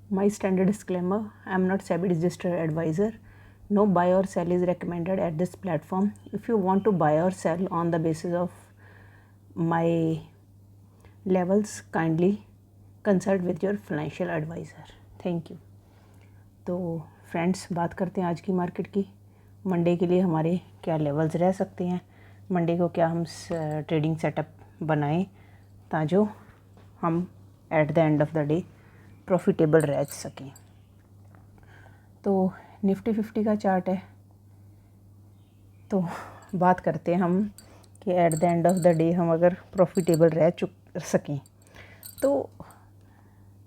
My standard disclaimer: I am not SEBI registered advisor. No buy or sell is recommended at this platform. If you want to buy or sell on the basis of my levels, kindly consult with your financial advisor. Thank you. तो friends, बात करते हैं आज की market की। Monday के लिए हमारे क्या लेवल्स रह सकते हैं, मंडे को क्या हम ट्रेडिंग सेटअप बनाएं ताकि हम eight the end of the day profitable रह सकें। तो निफ्टी 50 का चार्ट है, तो बात करते हैं हम कि eight the end of the day हम अगर प्रॉफिटेबल रह सकें तो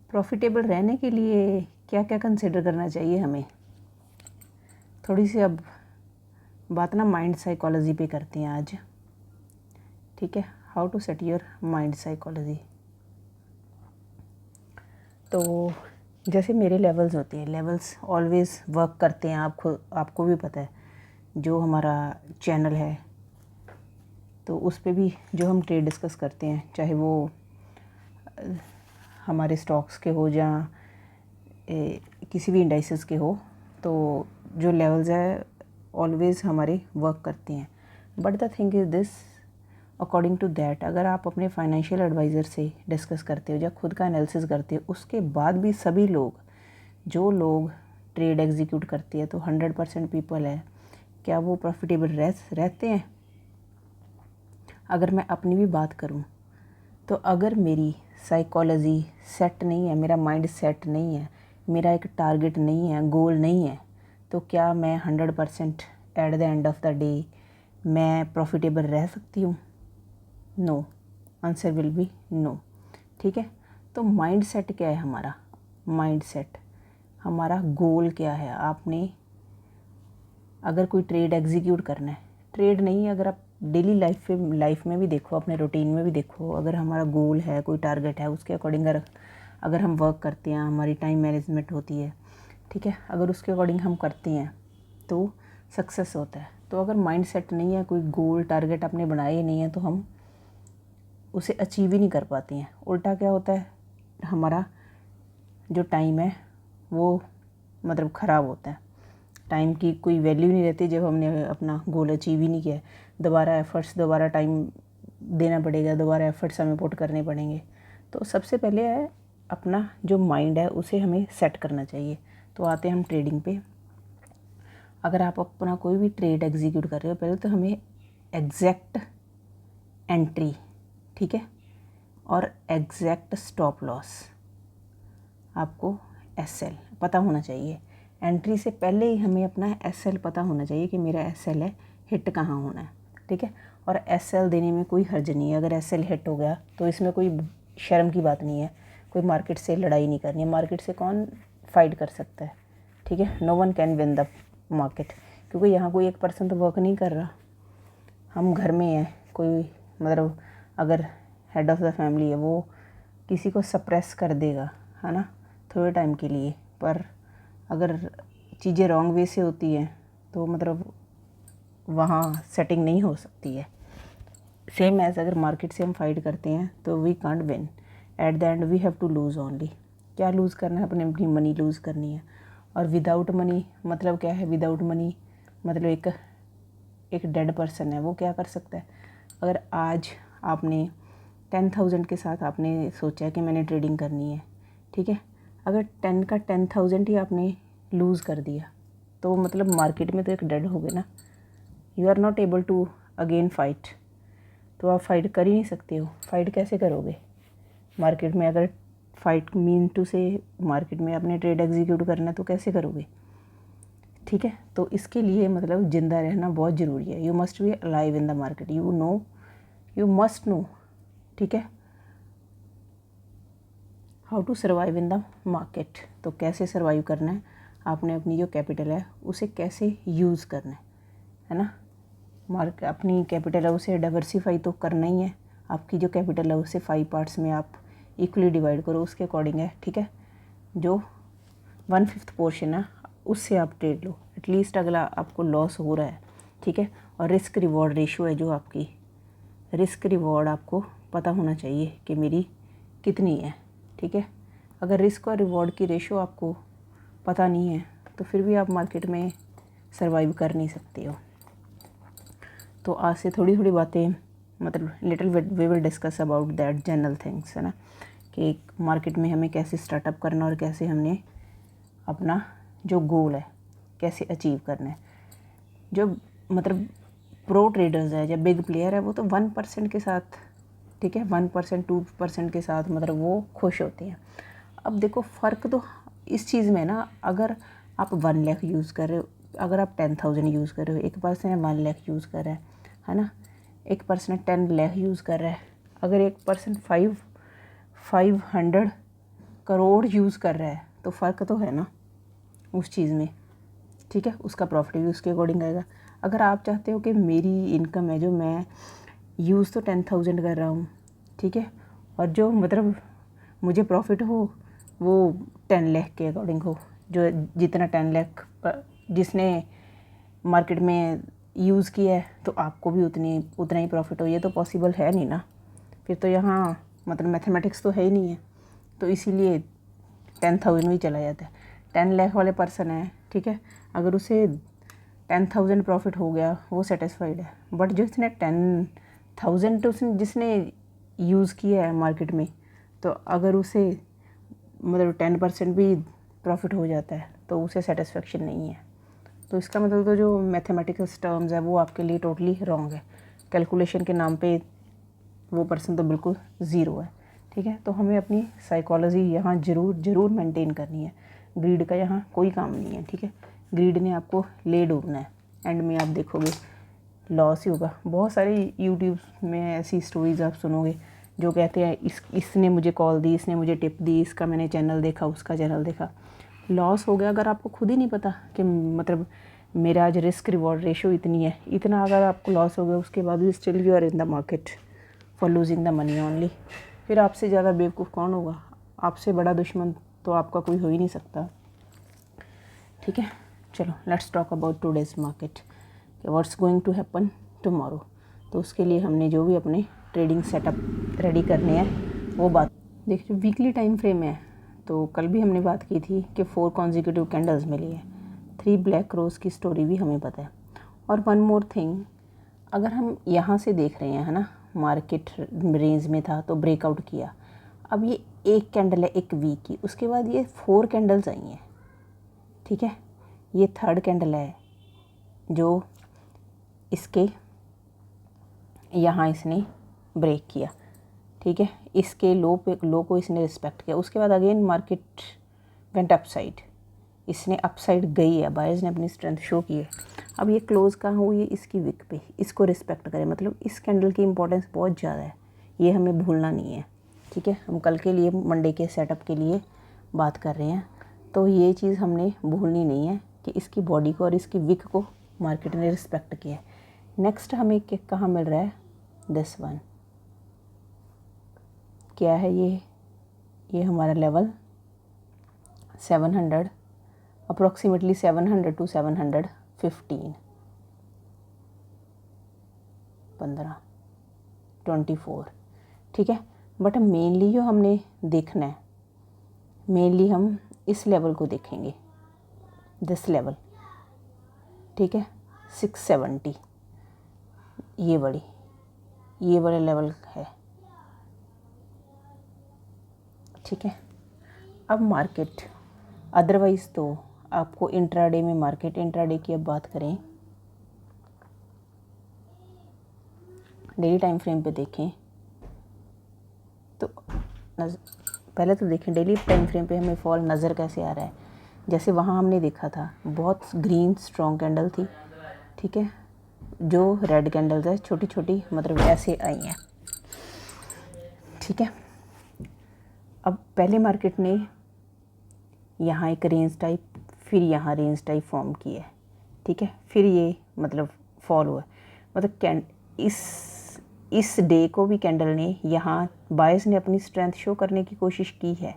प्रॉफिटेबल रहने के लिए क्या क्या कंसिडर करना चाहिए हमें। थोड़ी सी अब बात ना माइंड साइकोलॉजी पे करते हैं आज, ठीक है। How to set your mind psychology. तो जैसे मेरे लेवल्स होते हैं, लेवल्स ऑलवेज़ वर्क करते हैं, आपको भी पता है। जो हमारा चैनल है तो उस पे भी जो हम ट्रेड डिस्कस करते हैं, चाहे वो हमारे स्टॉक्स के हो या किसी भी इंडाइसेस के हो, तो जो लेवल्स है ऑलवेज़ हमारे वर्क करते हैं। But the thing is this, according to that, अगर आप अपने फाइनेंशियल एडवाइज़र से डिस्कस करते हो या खुद का एनालिसिस करते हो, उसके बाद भी सभी लोग जो लोग ट्रेड एग्जीक्यूट करते हैं, तो 100% पीपल है, क्या वो प्रॉफिटेबल रहते हैं। अगर मैं अपनी भी बात करूं तो अगर मेरी साइकोलॉजी सेट नहीं है, मेरा माइंड सेट नहीं है, मेरा एक टारगेट नहीं है, गोल नहीं है, तो क्या मैं 100% at the end of the day मैं प्रॉफिटेबल रह सकती हूँ? No, answer will be no, ठीक है। तो माइंड सेट क्या है हमारा? माइंड सेट हमारा गोल क्या है? आपने अगर कोई ट्रेड एग्जीक्यूट करना है, ट्रेड नहीं, अगर आप डेली लाइफ में भी देखो, अपने रूटीन में भी देखो, अगर हमारा गोल है, कोई टारगेट है, उसके अकॉर्डिंग अगर हम वर्क करते हैं, हमारी टाइम मैनेजमेंट होती है, ठीक है, अगर उसके अकॉर्डिंग हम करते हैं तो सक्सेस होता है। तो अगर माइंड सेट नहीं है, कोई गोल टारगेट आपने बनाया ही नहीं है, तो हम उसे अचीव ही नहीं कर पाते हैं। उल्टा क्या होता है, हमारा जो टाइम है वो मतलब ख़राब होता है, टाइम की कोई वैल्यू नहीं रहती जब हमने अपना गोल अचीव ही नहीं किया। दोबारा टाइम देना पड़ेगा, दोबारा एफर्ट्स हमें पुट करने पड़ेंगे। तो सबसे पहले है अपना जो माइंड है उसे हमें सेट करना चाहिए। तो आते हैं हम ट्रेडिंग पे। अगर आप अपना कोई भी ट्रेड एग्जीक्यूट कर रहे हो, पहले तो हमें एग्जैक्ट एंट्री, ठीक है, और एग्जैक्ट स्टॉप लॉस, आपको एसएल पता होना चाहिए। एंट्री से पहले ही हमें अपना एसएल पता होना चाहिए कि मेरा एसएल है, हिट कहाँ होना है, ठीक है। और एसएल देने में कोई हर्ज नहीं है। अगर एसएल हिट हो गया तो इसमें कोई शर्म की बात नहीं है, कोई मार्केट से लड़ाई नहीं करनी है। मार्केट से कौन फाइट कर सकता है, ठीक है। No one can win the market, क्योंकि यहाँ कोई एक पर्सन तो वर्क नहीं कर रहा, हम घर में हैं। कोई मतलब अगर हेड ऑफ़ द फैमिली है, वो किसी को सप्रेस कर देगा, है ना, थोड़े टाइम के लिए। पर अगर चीज़ें रॉन्ग वे से होती हैं तो मतलब वहाँ सेटिंग नहीं हो सकती है। सेम एज अगर मार्केट से हम फाइट करते हैं तो we can't win, at the end we have to lose only. क्या लूज़ करना है? अपनी मनी लूज़ करनी है। और विदाउट मनी मतलब क्या है? विदाउट मनी मतलब एक डेड पर्सन है, वो क्या कर सकता है? अगर आज आपने 10,000 के साथ आपने सोचा कि मैंने ट्रेडिंग करनी है, ठीक है, अगर 10 का 10,000 ही आपने लूज़ कर दिया तो मतलब मार्केट में तो एक डेड हो गए ना। You are not able to again fight. तो आप फाइट कर ही नहीं सकते हो। फाइट कैसे करोगे मार्केट में? अगर फाइट मीन टू से मार्केट में आपने ट्रेड एग्जीक्यूट करना तो कैसे करोगे, ठीक है। तो इसके लिए मतलब ज़िंदा रहना बहुत ज़रूरी है। You must be alive in the market, you must know, ठीक है, how to survive in the market. तो कैसे सर्वाइव करना है, आपने अपनी जो कैपिटल है उसे कैसे यूज़ करना है ना। अपनी कैपिटल है उसे डाइवर्सिफाई तो करना ही है। आपकी जो कैपिटल है उसे 5 पार्ट्स में आप इक्वली डिवाइड करो, उसके अकॉर्डिंग है, ठीक है। जो 1/5 पोर्शन है उससे आप ट्रेड लो। एटलीस्ट अगला आपको लॉस हो रहा है, ठीक है। और रिस्क रिवॉर्ड रेशियो है जो आपकी, रिस्क रिवॉर्ड आपको पता होना चाहिए कि मेरी कितनी है, ठीक है। अगर रिस्क और रिवॉर्ड की रेशो आपको पता नहीं है तो फिर भी आप मार्केट में सर्वाइव कर नहीं सकते हो। तो आज से थोड़ी थोड़ी बातें, मतलब little we will discuss about that general things, है ना, कि मार्केट में हमें कैसे स्टार्टअप करना और कैसे हमने अपना जो गोल है कैसे अचीव करना है। जो मतलब प्रो ट्रेडर्स है या बिग प्लेयर है वो तो 1% के साथ, ठीक है, 1% 2% के साथ मतलब वो खुश होते हैं। अब देखो फ़र्क तो इस चीज़ में ना, अगर आप 1 लाख यूज़ कर रहे हो, अगर आप 10,000 यूज़ कर रहे हो, एक पर्सन 1 लाख यूज़ कर रहा है ना, एक पर्सन 10 लाख यूज़ कर रहा है, अगर एक पर्सन 500 करोड़ यूज़ कर रहा है तो फ़र्क तो है ना उस चीज़ में, ठीक है। उसका प्रॉफिट भी उसके अकॉर्डिंग आएगा। अगर आप चाहते हो कि मेरी इनकम है जो मैं यूज़ तो 10,000 कर रहा हूँ, ठीक है, और जो मतलब मुझे प्रॉफिट हो वो 10 लाख के अकॉर्डिंग हो, जो जितना 10 लाख जिसने मार्केट में यूज़ किया है तो आपको भी उतना ही प्रॉफिट हो, ये तो पॉसिबल है नहीं ना। फिर तो यहाँ मतलब मैथमेटिक्स तो है ही नहीं है, तो इसीलिए 10,000 में ही चला जाता है। 10 लाख वाले पर्सन है, ठीक है, अगर उसे 10,000 प्रॉफिट हो गया वो सेटिस्फाइड है। बट जिसने 10,000 तो जिसने यूज़ किया है मार्केट में, तो अगर उसे मतलब 10% भी प्रॉफिट हो जाता है तो उसे सेटिस्फेक्शन नहीं है। तो इसका मतलब तो जो मैथमेटिकल टर्म्स है वो आपके लिए टोटली रॉन्ग है। कैलकुलेशन के नाम पे वो पर्सन तो बिल्कुल ज़ीरो है, ठीक है। तो हमें अपनी साइकोलॉजी यहाँ ज़रूर मेंटेन करनी है। ग्रीड का यहाँ कोई काम नहीं है, ठीक है। ग्रीड ने आपको ले डूबना है, एंड में आप देखोगे लॉस ही होगा। बहुत सारी यूट्यूब में ऐसी स्टोरीज आप सुनोगे जो कहते हैं इसने मुझे कॉल दी, इसने मुझे टिप दी, इसका मैंने चैनल देखा, उसका चैनल देखा, लॉस हो गया। अगर आपको खुद ही नहीं पता कि मतलब मेरा आज रिस्क रिवॉर्ड रेशो इतनी है, इतना अगर आपको लॉस हो गया, उसके बाद भी still you are in the market for losing the money only, फिर आपसे ज़्यादा बेवकूफ़ कौन होगा? आपसे बड़ा दुश्मन तो आपका कोई हो ही नहीं सकता, ठीक है। चलो let's talk about today's market, what's going to happen tomorrow. तो उसके लिए हमने जो भी अपने ट्रेडिंग सेटअप रेडी करने हैं वो बात देखिए। वीकली टाइम फ्रेम है तो कल भी हमने बात की थी कि 4 कॉन्जिक्यूटिव कैंडल्स मिली है, 3 ब्लैक रोज की स्टोरी भी हमें पता है। और वन मोर थिंग, अगर हम यहाँ से देख रहे हैं, है ना, मार्केट रेंज में था तो ब्रेकआउट किया, अब ये एक कैंडल है एक वीक की, उसके बाद ये 4 कैंडल्स आई हैं, ठीक है। ये 3rd कैंडल है जो इसके यहाँ इसने ब्रेक किया, ठीक है, इसके लो को इसने रिस्पेक्ट किया। उसके बाद अगेन मार्केट वेंट अपसाइड, इसने अपसाइड गई है, बायर्स ने अपनी स्ट्रेंथ शो की है। अब ये क्लोज कहाँ हुई है? इसकी विक पे, इसको रिस्पेक्ट करें, मतलब इस कैंडल की इंपॉर्टेंस बहुत ज़्यादा है, ये हमें भूलना नहीं है, ठीक है। हम कल के लिए मंडे के सेटअप के लिए बात कर रहे हैं, तो ये चीज़ हमने भूलनी नहीं है कि इसकी बॉडी को और इसकी विक को मार्केट ने रिस्पेक्ट किया है। नेक्स्ट हमें कहाँ मिल रहा है? दिस वन क्या है? ये हमारा लेवल 700, अप्रॉक्सीमेटली 700 to 715, 24, ठीक है। बट मेनली जो हमने देखना है, मेनली हम इस लेवल को देखेंगे, दिस लेवल, ठीक है, 670, ये वाला लेवल है, ठीक है। अब मार्केट अदरवाइज़ तो आपको इंट्राडे में, मार्केट इंट्राडे की अब बात करें, डेली टाइम फ्रेम पे देखें तो पहले तो देखें डेली टाइम फ्रेम पे हमें फॉल नज़र कैसे आ रहा है। जैसे वहाँ हमने देखा था बहुत ग्रीन स्ट्रॉन्ग कैंडल थी, ठीक है, जो रेड कैंडल्स है छोटी छोटी मतलब ऐसे आई हैं, ठीक है। अब पहले मार्केट ने यहाँ एक रेंज टाइप, फिर यहाँ रेंज टाइप फॉर्म की है, ठीक है, फिर ये मतलब फॉल हुआ, मतलब इस डे को भी कैंडल ने यहाँ बायर्स ने अपनी स्ट्रेंथ शो करने की कोशिश की है,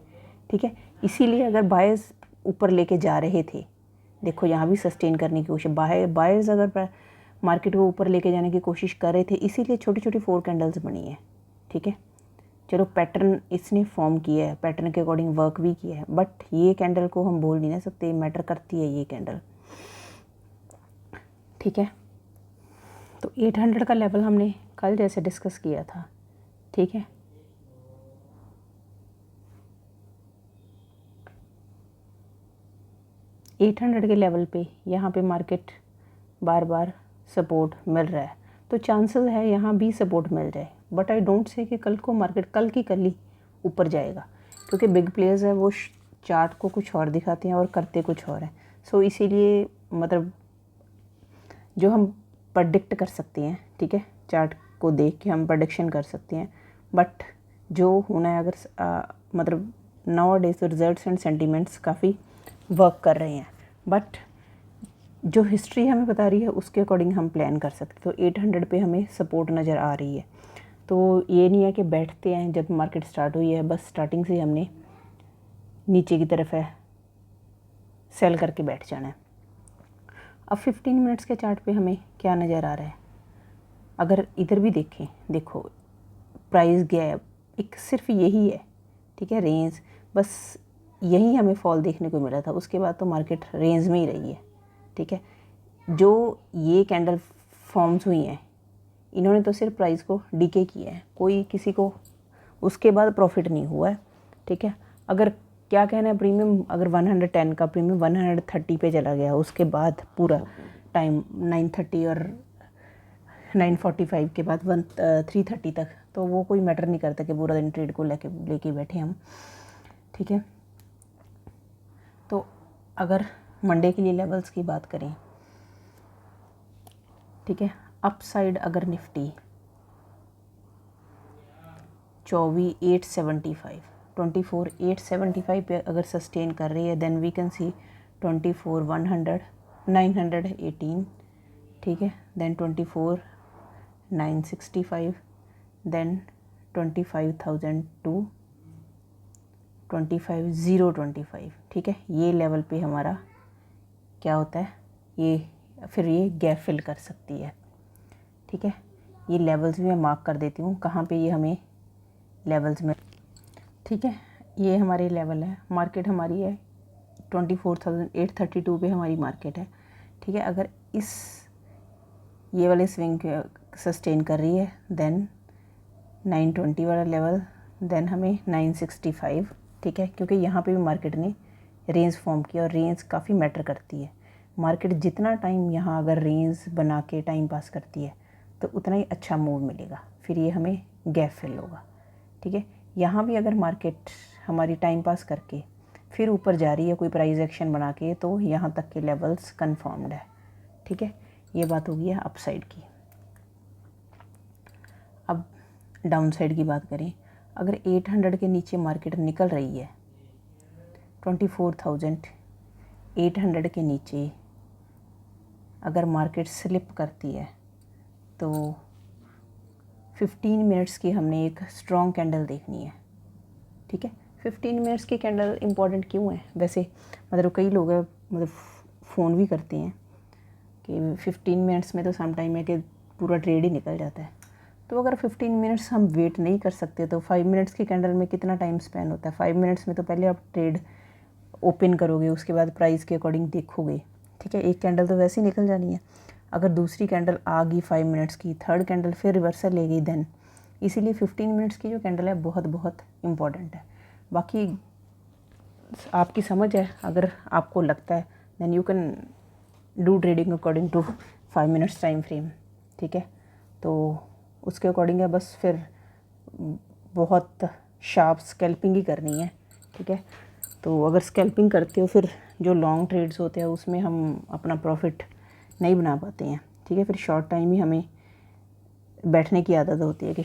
ठीक है। इसीलिए अगर बायर्स ऊपर लेके जा रहे थे, देखो यहाँ भी सस्टेन करने की कोशिश, बायर्स अगर मार्केट को ऊपर लेके जाने की कोशिश कर रहे थे, इसीलिए छोटी छोटी 4 कैंडल्स बनी है, ठीक है, चलो पैटर्न इसने फॉर्म किया है, पैटर्न के अकॉर्डिंग वर्क भी किया है, बट ये कैंडल को हम बोल नहीं ना सकते, मैटर करती है ये कैंडल, ठीक है। तो 800 का लेवल हमने कल जैसे डिस्कस किया था, ठीक है। $800 के लेवल पे यहाँ पे मार्केट बार बार सपोर्ट मिल रहा है, तो चांसेस है यहाँ भी सपोर्ट मिल जाए, बट आई डोंट से कि कल को मार्केट कल ही ऊपर जाएगा, क्योंकि बिग प्लेयर्स है वो चार्ट को कुछ और दिखाते हैं और करते कुछ और हैं। सो इसीलिए मतलब जो हम प्रेडिक्ट कर सकते हैं, ठीक है, चार्ट को देख के हम प्रेडिक्शन कर सकते हैं, बट जो होना है अगर मतलब now days results and sentiments काफ़ी वर्क कर रहे हैं, बट जो हिस्ट्री हमें बता रही है उसके अकॉर्डिंग हम प्लान कर सकते। तो 800 पे हमें सपोर्ट नज़र आ रही है, तो ये नहीं है कि बैठते हैं जब मार्केट स्टार्ट हुई है बस स्टार्टिंग से हमने नीचे की तरफ है सेल करके बैठ जाना है। अब 15 मिनट्स के चार्ट पे हमें क्या नज़र आ रहा है, अगर इधर भी देखें, देखो प्राइस गैप एक सिर्फ यही है, ठीक है, रेंज, बस यही हमें फॉल देखने को मिला था, उसके बाद तो मार्केट रेंज में ही रही है, ठीक है। जो ये कैंडल फॉर्म्स हुई हैं इन्होंने तो सिर्फ प्राइस को डीके किया है, कोई किसी को उसके बाद प्रॉफिट नहीं हुआ है, ठीक है। अगर क्या कहना है प्रीमियम, अगर 110 का प्रीमियम 130 पे चला गया, उसके बाद पूरा टाइम 9:30 और 9:45 के बाद 3:30 तक, तो वो कोई मैटर नहीं करता कि पूरा दिन ट्रेड को लेके बैठे हम, ठीक है। तो अगर मंडे के लिए लेवल्स की बात करें, ठीक है, अपसाइड अगर निफ्टी 24,875 पे अगर सस्टेन कर रही है, देन वी कैन सी 24,918, ठीक है, देन 24,965, देन 25,002, 25,025, ठीक है। ये लेवल पे हमारा क्या होता है, ये फिर ये गैप फिल कर सकती है, ठीक है। ये लेवल्स भी मैं मार्क कर देती हूँ कहाँ पे ये हमें लेवल्स में, ठीक है। ये हमारे लेवल है, मार्केट हमारी है 24,832 पे हमारी मार्केट है, ठीक है। अगर ये वाले स्विंग सस्टेन कर रही है, देन 920 वाला लेवल, देन हमें 965, ठीक है, क्योंकि यहाँ पे भी मार्केट ने रेंज फॉर्म किया और रेंज काफ़ी मैटर करती है। मार्केट जितना टाइम यहाँ अगर रेंज बना के टाइम पास करती है तो उतना ही अच्छा मूव मिलेगा, फिर ये हमें गैप फिल होगा, ठीक है। यहाँ भी अगर मार्केट हमारी टाइम पास करके फिर ऊपर जा रही है कोई प्राइस एक्शन बना के, तो यहाँ तक के लेवल्स कंफर्म्ड है, ठीक है। ये बात होगी है अपसाइड की। अब डाउन साइड की बात करें, अगर 800 के नीचे मार्केट निकल रही है, 24,800 के नीचे अगर मार्केट स्लिप करती है, तो 15 मिनट्स की हमने एक स्ट्रॉन्ग कैंडल देखनी है, ठीक है। 15 मिनट्स की कैंडल इम्पॉर्टेंट क्यों है वैसे, मतलब कई लोग मतलब फ़ोन भी करते हैं कि 15 मिनट्स में तो सम टाइम है कि पूरा ट्रेड ही निकल जाता है। तो अगर 15 मिनट्स हम वेट नहीं कर सकते तो 5 मिनट्स की कैंडल में कितना टाइम स्पेंड होता है। 5 मिनट्स में तो पहले आप ट्रेड ओपन करोगे, उसके बाद प्राइस के अकॉर्डिंग देखोगे, ठीक है। एक कैंडल तो वैसे ही निकल जानी है, अगर दूसरी कैंडल आ गई 5 मिनट्स की, थर्ड कैंडल फिर रिवर्सल ले गई, देन इसीलिए 15 मिनट्स की जो कैंडल है बहुत बहुत इम्पॉर्टेंट है। बाकी आपकी समझ है, अगर आपको लगता है then you can do trading according to 5 minutes time frame, ठीक है। तो उसके अकॉर्डिंग है, बस फिर बहुत शार्प स्कैल्पिंग ही करनी है, ठीक है। तो अगर स्कैल्पिंग करते हो फिर जो लॉन्ग ट्रेड्स होते हैं उसमें हम अपना प्रॉफिट नहीं बना पाते हैं, ठीक है। फिर शॉर्ट टाइम ही हमें बैठने की आदत होती है कि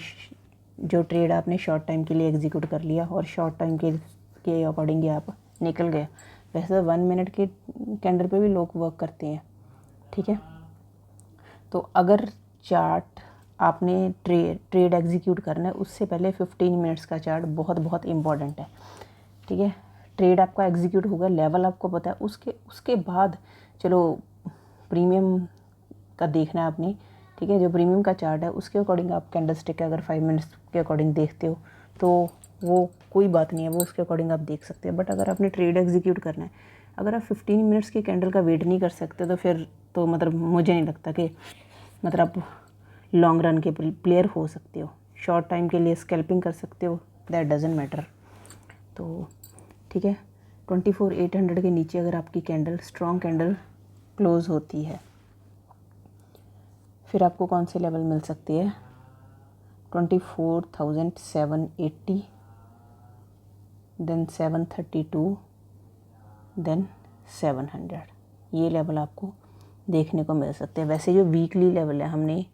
जो ट्रेड आपने शॉर्ट टाइम के लिए एग्जीक्यूट कर लिया और शॉर्ट टाइम के अकॉर्डिंग ही आप निकल गए। वैसे 1 मिनट के कैंडल पे भी लोग वर्क करते हैं, ठीक है। तो अगर चार्ट आपने ट्रेड एग्जीक्यूट करना है, उससे पहले 15 मिनट्स का चार्ट बहुत बहुत इम्पॉर्टेंट है, ठीक है। ट्रेड आपका एग्जीक्यूट होगा, लेवल आपको पता है, उसके बाद चलो प्रीमियम का देखना है आपने, ठीक है। जो प्रीमियम का चार्ट है उसके अकॉर्डिंग आप कैंडल स्टिक अगर 5 मिनट्स के अकॉर्डिंग देखते हो तो वो कोई बात नहीं है, वो उसके अकॉर्डिंग आप देख सकते हैं। बट अगर आपने ट्रेड एग्जीक्यूट करना है, अगर आप 15 मिनट्स की कैंडल का वेट नहीं कर सकते तो फिर तो मतलब मुझे नहीं लगता कि मतलब आप लॉन्ग रन के प्लेयर हो सकते हो। शॉर्ट टाइम के लिए स्कैल्पिंग कर सकते हो, दैट डजेंट मैटर। तो ठीक है, 24,800 के नीचे अगर आपकी कैंडल स्ट्रॉन्ग कैंडल क्लोज होती है, फिर आपको कौन से लेवल मिल सकती है? 24,780, देन 732, देन 700, ये लेवल आपको देखने को मिल सकते हैं। वैसे जो वीकली लेवल है, हमने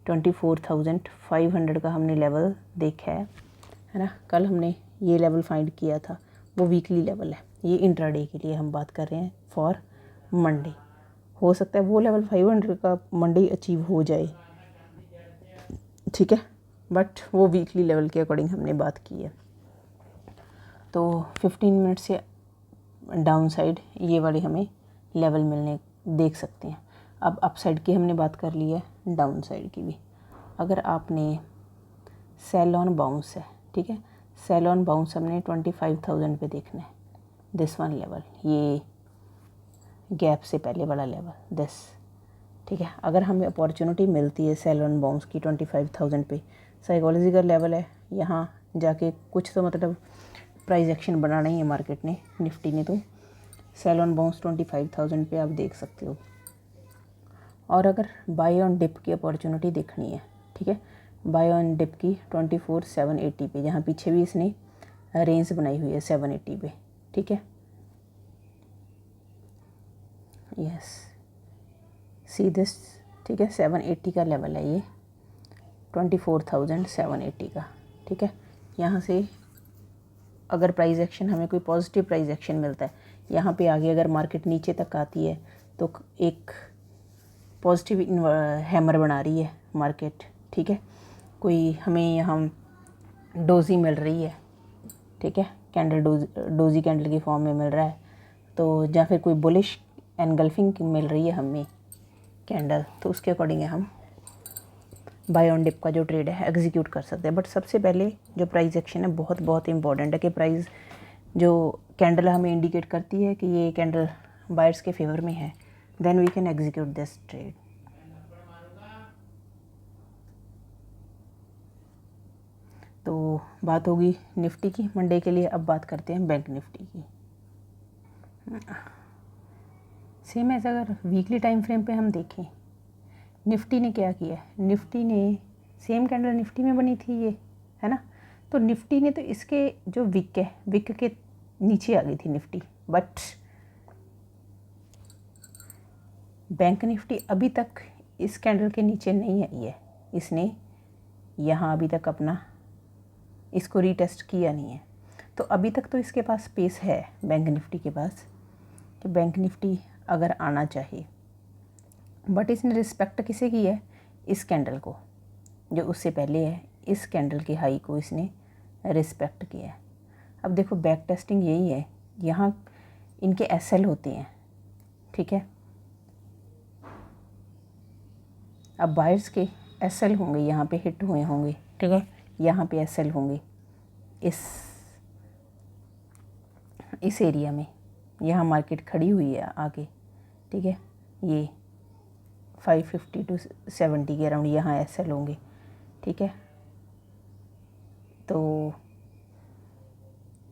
24,500 का हमने लेवल देखा है ना, कल हमने ये लेवल फाइंड किया था, वो वीकली लेवल है। ये इंट्राडे के लिए हम बात कर रहे हैं फॉर मंडे। हो सकता है वो लेवल 500 का मंडे अचीव हो जाए, ठीक है, बट वो वीकली लेवल के अकॉर्डिंग हमने बात की है। तो 15 मिनट से डाउन साइड ये वाली हमें लेवल मिलने देख सकते हैं। अब अप साइड की हमने बात कर ली है, डाउन साइड की भी। अगर आपने सेल ऑन बाउंस है, ठीक है, सेल ऑन बाउंस हमने 25,000 पे देखना है, दिस वन लेवल, ये गैप से पहले वाला लेवल दिस, ठीक है। अगर हमें अपॉर्चुनिटी मिलती है सेल ऑन बाउंस की 25,000 पे, साइकोलॉजी का लेवल है, यहाँ जाके कुछ तो मतलब प्राइस एक्शन बनाना ही है मार्केट ने, निफ्टी ने, तो सेल ऑन बाउंस 25,000 पे आप देख सकते हो। और अगर बाय ऑन डिप की अपॉर्चुनिटी देखनी है, ठीक है, बाय ऑन डिप की 24,780 पे, जहाँ पीछे भी इसने रेंज बनाई हुई है 780 पे, ठीक है, यस, सी दिस, ठीक है, 780 का लेवल है ये, 24,780 का, ठीक है। यहाँ से अगर प्राइस एक्शन, हमें कोई पॉजिटिव प्राइस एक्शन मिलता है, यहाँ पे आगे अगर मार्केट नीचे तक आती है तो एक पॉजिटिव हैमर बना रही है मार्केट, ठीक है। कोई हमें यहाँ डोजी मिल रही है, ठीक है, कैंडल डोजी कैंडल की फॉर्म में मिल रहा है, तो या फिर कोई बुलिश एनगल्फिंग मिल रही है हमें कैंडल, तो उसके अकॉर्डिंग हम बाय ऑन डिप का जो ट्रेड है एग्जीक्यूट कर सकते हैं। बट सबसे पहले जो प्राइस एक्शन है बहुत बहुत इंपॉर्टेंट है कि प्राइस जो कैंडल हमें इंडिकेट करती है कि ये कैंडल बायर्स के फेवर में है, then we can execute this trade. तो बात होगी निफ्टी की मंडे के लिए। अब बात करते हैं बैंक निफ्टी की। सेम एज अगर वीकली टाइम फ्रेम पे हम देखें, निफ्टी ने क्या किया, निफ्टी ने सेम कैंडल निफ्टी में बनी थी ये, है ना, तो निफ्टी ने तो इसके जो विक है, विक के नीचे आ गई थी निफ्टी, बट बैंक निफ्टी अभी तक इस कैंडल के नीचे नहीं आई है। इसने यहाँ अभी तक अपना इसको रीटेस्ट किया नहीं है, तो अभी तक तो इसके पास स्पेस है बैंक निफ्टी के पास कि बैंक निफ्टी अगर आना चाहे। बट इसने रिस्पेक्ट किसे की है, इस कैंडल को, जो उससे पहले है, इस कैंडल की हाई को इसने रिस्पेक्ट किया है। अब देखो बैक टेस्टिंग यही है, यहाँ इनके एसएल होते हैं, ठीक है, अब बायर्स के एसएल होंगे, यहाँ पे हिट हुए होंगे, ठीक है, यहाँ पे एसएल होंगे इस एरिया में, यहाँ मार्केट खड़ी हुई है आगे, ठीक है, ये 550 to 70 के अराउंड यहाँ एसएल होंगे, ठीक है। तो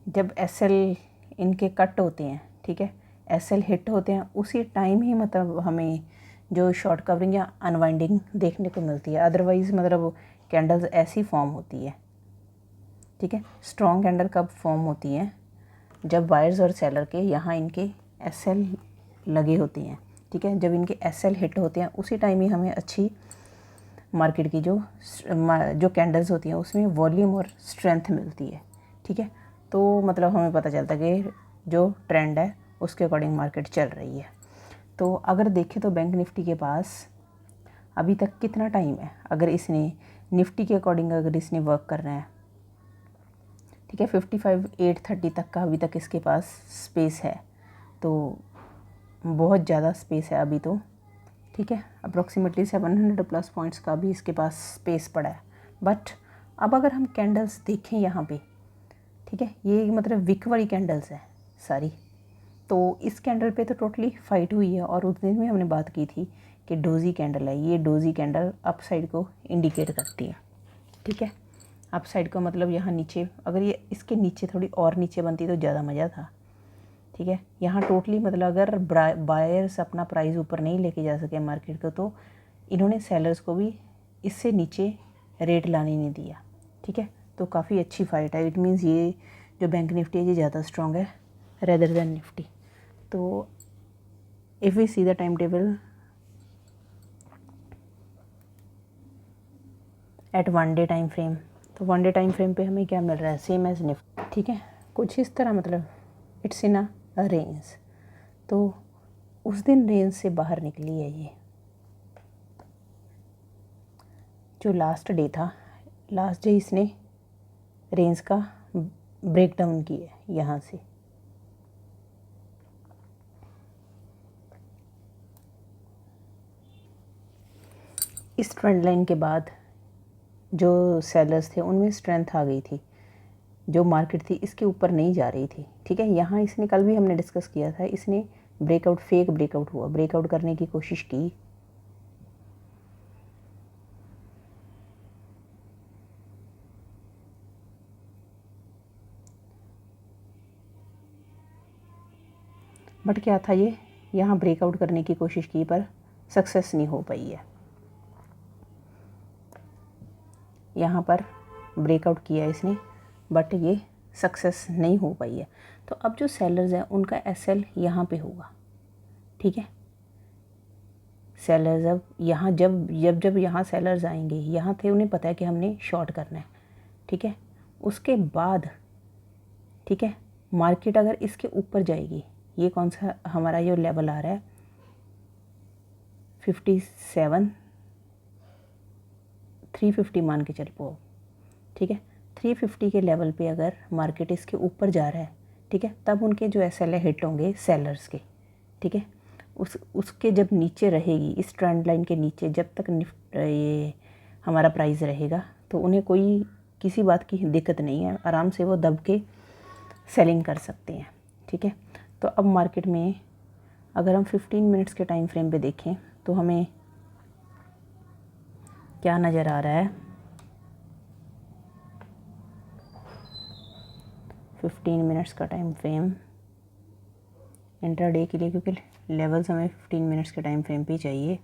जब एसएल इनके कट होते हैं, ठीक है, एसएल हिट होते हैं, उसी टाइम ही मतलब हमें जो शॉर्ट कवरिंग या अनवाइंडिंग देखने को मिलती है। अदरवाइज़ मतलब कैंडल्स ऐसी फॉर्म होती है, ठीक है। स्ट्रॉन्ग कैंडल कब फॉर्म होती है, जब बायर्स और सेलर के यहाँ इनके एसएल लगे होते हैं, ठीक है, जब इनके एसएल हिट होते हैं उसी टाइम ही हमें अच्छी मार्केट की जो कैंडल्स होती हैं उसमें वॉल्यूम और स्ट्रेंथ मिलती है, ठीक है। तो मतलब हमें पता चलता है कि जो ट्रेंड है उसके अकॉर्डिंग मार्केट चल रही है। तो अगर देखें तो बैंक निफ्टी के पास अभी तक कितना टाइम है, अगर इसने निफ्टी के अकॉर्डिंग अगर इसने वर्क करना है, ठीक है, 55,830 तक का अभी तक इसके पास स्पेस है, तो बहुत ज़्यादा स्पेस है अभी तो, ठीक है। अप्रॉक्सीमेटली 700 प्लस पॉइंट्स का भी इसके पास स्पेस पड़ा है। बट अब अगर हम कैंडल्स देखें यहाँ पे, ठीक है, ये मतलब विक वाली कैंडल्स है सारी, तो इस कैंडल पे तो टोटली फाइट हुई है। और उस दिन भी हमने बात की थी कि डोजी कैंडल है, ये डोजी कैंडल अप साइड को इंडिकेट करती है, ठीक है। अप साइड का मतलब यहाँ नीचे, अगर ये इसके नीचे थोड़ी और नीचे बनती तो ज़्यादा मज़ा था, ठीक है। यहाँ टोटली मतलब अगर बायर्स अपना प्राइस ऊपर नहीं लेके जा सके मार्केट को, तो इन्होंने सेलर्स को भी इससे नीचे रेट लाने नहीं दिया, ठीक है। तो काफ़ी अच्छी फाइट है। इट मीन्स ये जो बैंक निफ्टी है ये ज़्यादा स्ट्रॉन्ग है रेदर देन निफ्टी। तो if we see the time table at 1 day time frame, तो 1 डे टाइम फ्रेम पे हमें क्या मिल रहा है, सेम एज निफ्टी, ठीक है, कुछ इस तरह, मतलब इट्स इन अ रेंज। तो उस दिन रेंज से बाहर निकली है ये, जो लास्ट डे था, लास्ट डे इसने रेंज का ब्रेक डाउन किया है यहाँ से, इस ट्रेंड लाइन के बाद जो सेलर्स थे उनमें स्ट्रेंथ आ गई थी, जो मार्केट थी इसके ऊपर नहीं जा रही थी, ठीक है। यहाँ इसने, कल भी हमने डिस्कस किया था, इसने ब्रेकआउट, फेक ब्रेकआउट हुआ, ब्रेकआउट करने की कोशिश की, बट क्या था ये, यहाँ ब्रेकआउट करने की कोशिश की पर सक्सेस नहीं हो पाई है। यहाँ पर ब्रेकआउट किया इसने बट ये सक्सेस नहीं हो पाई है। तो अब जो सेलर्स हैं उनका एसएल यहाँ पे होगा, ठीक है। सेलर्स अब यहाँ जब यहाँ सेलर्स आएंगे, यहाँ थे, उन्हें पता है कि हमने शॉर्ट करना है, ठीक है। उसके बाद, ठीक है, मार्केट अगर इसके ऊपर जाएगी, ये कौन सा हमारा ये लेवल आ रहा है 57 350 मान के चल पाओ, ठीक है। 350 के लेवल पे अगर मार्केट इसके ऊपर जा रहा है, ठीक है, तब उनके जो एसएल हिट होंगे सेलर्स के, ठीक है। उसके जब नीचे रहेगी, इस ट्रेंड लाइन के नीचे जब तक ये हमारा प्राइस रहेगा, तो उन्हें कोई किसी बात की दिक्कत नहीं है, आराम से वो दब के सेलिंग कर सकते हैं, ठीक है। तो अब मार्केट में अगर हम 15 मिनट्स के टाइम फ्रेम पे देखें तो हमें क्या नज़र आ रहा है, 15 मिनट्स का टाइम फ्रेम इंट्राडे के लिए, क्योंकि लेवल्स हमें 15 मिनट्स के टाइम फ्रेम पे चाहिए।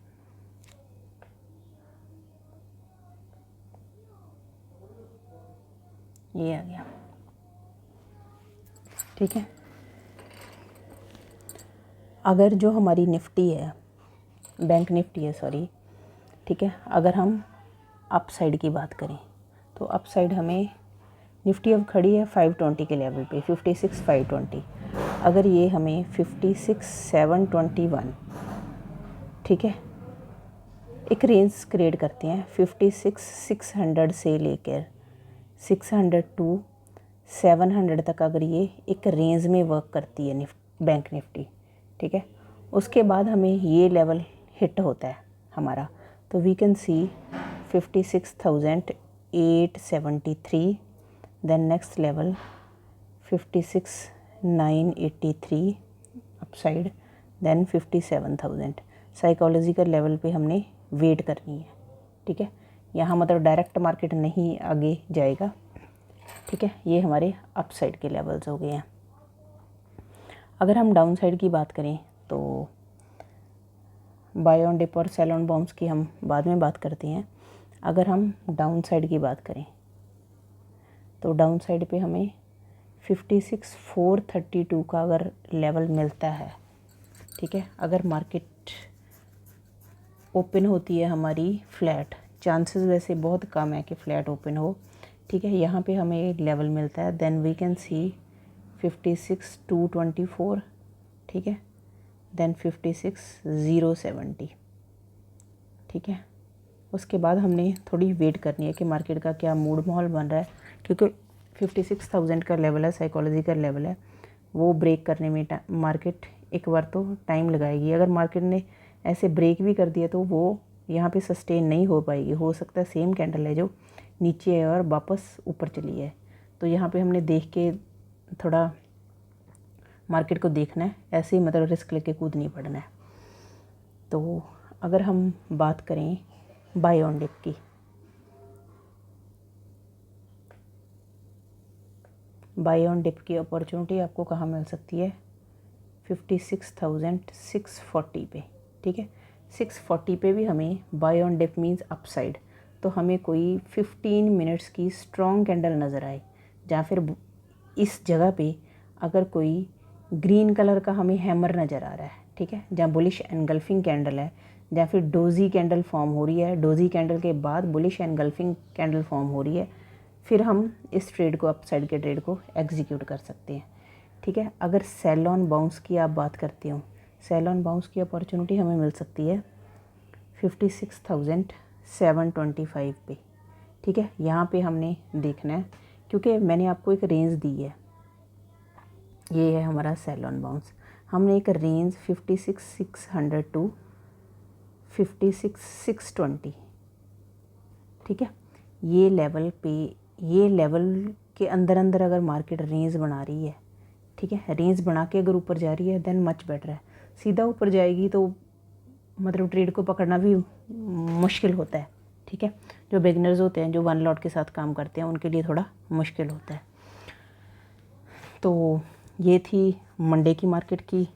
ये आ गया, ठीक है। अगर जो हमारी निफ्टी है, बैंक निफ्टी है सॉरी, ठीक है, अगर हम अप साइड की बात करें तो अप साइड हमें निफ्टी अब खड़ी है 520 के लेवल पे, 56,520। अगर ये हमें 56,721, ठीक है, एक रेंज क्रिएट करते हैं 56,600 से लेकर 600 टू 700 तक, अगर ये एक रेंज में वर्क करती है बैंक निफ्टी, ठीक है, उसके बाद हमें ये लेवल हिट होता है हमारा, तो we can see 56,873, then next level 56,983 upside, then 57,000। Psychological level पे हमने वेट करनी है, ठीक है। यहाँ मतलब डायरेक्ट मार्केट नहीं आगे जाएगा, ठीक है। ये हमारे अप साइड के लेवल्स हो गए हैं। अगर हम डाउन साइड की बात करें तो बाय ऑन डिप और सेल ऑन बॉम्ब्स की हम बाद में बात करते हैं। अगर हम डाउन साइड की बात करें तो डाउन साइड पे हमें 56,432 का अगर लेवल मिलता है, ठीक है, अगर मार्केट ओपन होती है हमारी फ्लैट, चांसेस वैसे बहुत कम है कि फ्लैट ओपन हो, ठीक है, यहाँ पे हमें लेवल मिलता है, देन वी कैन सी 56,224, ठीक है, देन 56,070, ठीक है। उसके बाद हमने थोड़ी वेट करनी है कि मार्केट का क्या मूड माहौल बन रहा है, क्योंकि 56,000 का लेवल है, साइकोलॉजिकल लेवल है, वो ब्रेक करने में मार्केट एक बार तो टाइम लगाएगी। अगर मार्केट ने ऐसे ब्रेक भी कर दिया तो वो यहाँ पे सस्टेन नहीं हो पाएगी, हो सकता है सेम कैंडल है जो नीचे है और वापस ऊपर चली है। तो यहाँ पे हमने देख के थोड़ा मार्केट को देखना है, ऐसे ही मतलब रिस्क लेके कूद नहीं पड़ना है। तो अगर हम बात करें बाय ऑन डिप की, बाय ऑन डिप की अपॉर्चुनिटी आपको कहाँ मिल सकती है? 56,640 पे, ठीक है। 640 पे भी हमें buy on dip means upside, तो हमें कोई 15 मिनट्स की स्ट्रॉन्ग कैंडल नज़र आए, या फिर इस जगह पे अगर कोई ग्रीन कलर का हमें हैमर नज़र आ रहा है, ठीक है, जहाँ बुलिश एनगल्फिंग कैंडल है, या फिर डोजी कैंडल फॉर्म हो रही है, डोजी कैंडल के बाद बुलिश एनगल्फिंग कैंडल फॉर्म हो रही है, फिर हम इस ट्रेड को, अपसाइड के ट्रेड को एग्जीक्यूट कर सकते हैं, ठीक है। अगर सेल ऑन बाउंस की आप बात करते हो, सेल ऑन बाउंस की अपॉर्चुनिटी हमें मिल सकती है 56,725 पे, ठीक है। यहाँ पे हमने देखना है, क्योंकि मैंने आपको एक रेंज दी है, ये है हमारा सेल ऑन बाउंस। हमने एक रेंज 56,600 टू 56,620, ठीक है, ये लेवल पे, ये लेवल के अंदर अंदर अगर मार्केट रेंज बना रही है, ठीक है, रेंज बना के अगर ऊपर जा रही है देन मच बेटर है। सीधा ऊपर जाएगी तो मतलब ट्रेड को पकड़ना भी मुश्किल होता है, ठीक है। जो बिगनर्स होते हैं, जो वन लॉट के साथ काम करते हैं, उनके लिए थोड़ा मुश्किल होता है। तो ये थी मंडे की मार्केट की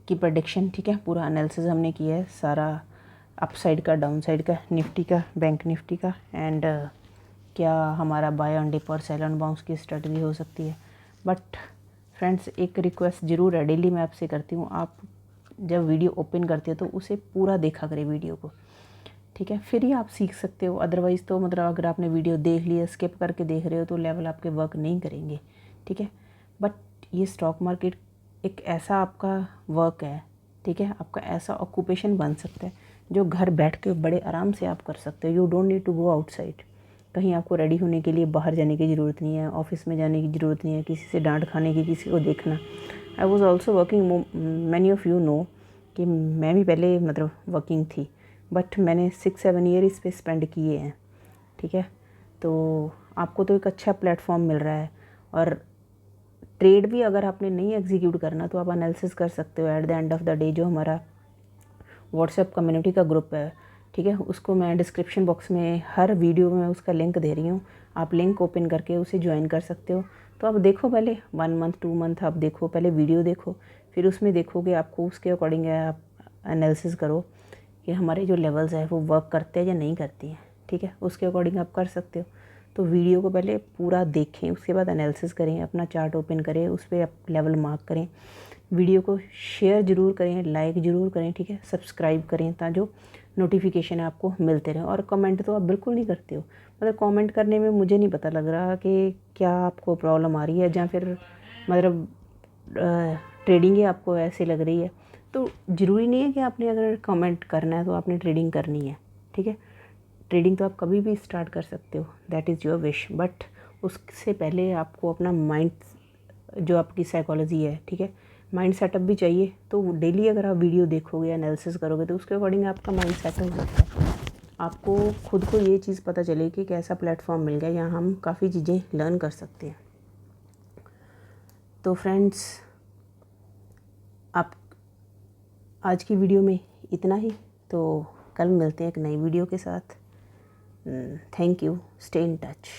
प्रेडिक्शन, ठीक है। पूरा एनालिसिस हमने किया है, सारा अपसाइड का, डाउन साइड का, निफ्टी का, बैंक निफ्टी का, एंड क्या हमारा बाय ऑन डिप और सेल ऑन बाउंस की स्ट्रेटजी हो सकती है। बट फ्रेंड्स, एक रिक्वेस्ट ज़रूर है, डेली मैं आपसे करती हूँ, आप जब वीडियो ओपन करते हो तो उसे पूरा देखा करें वीडियो को, ठीक है, फिर ही आप सीख सकते हो। अदरवाइज़ तो मतलब अगर आपने वीडियो देख लिया, स्किप करके देख रहे हो, तो लेवल आपके वर्क नहीं करेंगे, ठीक है। बट ये स्टॉक मार्केट एक ऐसा आपका वर्क है, ठीक है, आपका ऐसा ऑक्यूपेशन बन सकता है जो घर बैठ के बड़े आराम से आप कर सकते हो। You don't need to go outside, कहीं आपको रेडी होने के लिए बाहर जाने की ज़रूरत नहीं है, ऑफिस में जाने की ज़रूरत नहीं है, किसी से डांट खाने की, किसी को देखना। I was also working, many of you know कि मैं भी पहले मतलब वर्किंग थी, बट मैंने 6-7 ईयर इस पर स्पेंड किए हैं, ठीक है। तो आपको तो एक अच्छा प्लेटफॉर्म मिल रहा है, और ट्रेड भी अगर आपने नहीं एग्जीक्यूट करना तो आप एनालिसिस कर सकते हो। Eight the end of the day जो हमारा व्हाट्सएप कम्युनिटी का ग्रुप है, ठीक है, उसको मैं डिस्क्रिप्शन बॉक्स में हर वीडियो में उसका लिंक दे रही हूँ, आप लिंक ओपन करके उसे ज्वाइन कर सकते हो। तो आप देखो, पहले 1 मंथ 2 मंथ आप देखो, पहले वीडियो देखो, फिर उसमें देखोगे आपको उसके अकॉर्डिंग आप एनालिसिस करो कि हमारे जो लेवल्स हैं वो वर्क करते हैं या नहीं करती हैं, ठीक है, उसके अकॉर्डिंग आप कर सकते हो। तो वीडियो को पहले पूरा देखें, उसके बाद एनालिसिस करें, अपना चार्ट ओपन करें, उस पर आप लेवल मार्क करें, वीडियो को शेयर ज़रूर करें, लाइक ज़रूर करें, ठीक है, सब्सक्राइब करें, ताकि जो नोटिफिकेशन है आपको मिलते रहें। और कमेंट तो आप बिल्कुल नहीं करते हो, मतलब कमेंट करने में मुझे नहीं पता लग रहा कि क्या आपको प्रॉब्लम आ रही है, या फिर मतलब ट्रेडिंग ही आपको ऐसे लग रही है। तो ज़रूरी नहीं है कि आपने अगर कमेंट करना है तो आपने ट्रेडिंग करनी है, ठीक है। ट्रेडिंग तो आप कभी भी स्टार्ट कर सकते हो, that is your wish, but उससे पहले आपको अपना माइंड, जो आपकी साइकोलॉजी है, ठीक है, माइंड सेटअप भी चाहिए। तो डेली अगर आप वीडियो देखोगे, एनालिसिस करोगे, तो उसके अकॉर्डिंग आपका माइंड सेट हो सकता है। आपको खुद को ये चीज़ पता चले कि कैसा प्लेटफॉर्म मिल गया, यहाँ हम काफ़ी चीज़ें लर्न कर सकते हैं। तो फ्रेंड्स, आप आज की वीडियो में इतना ही, तो कल मिलते हैं एक नई वीडियो के साथ। Thank you, stay in touch.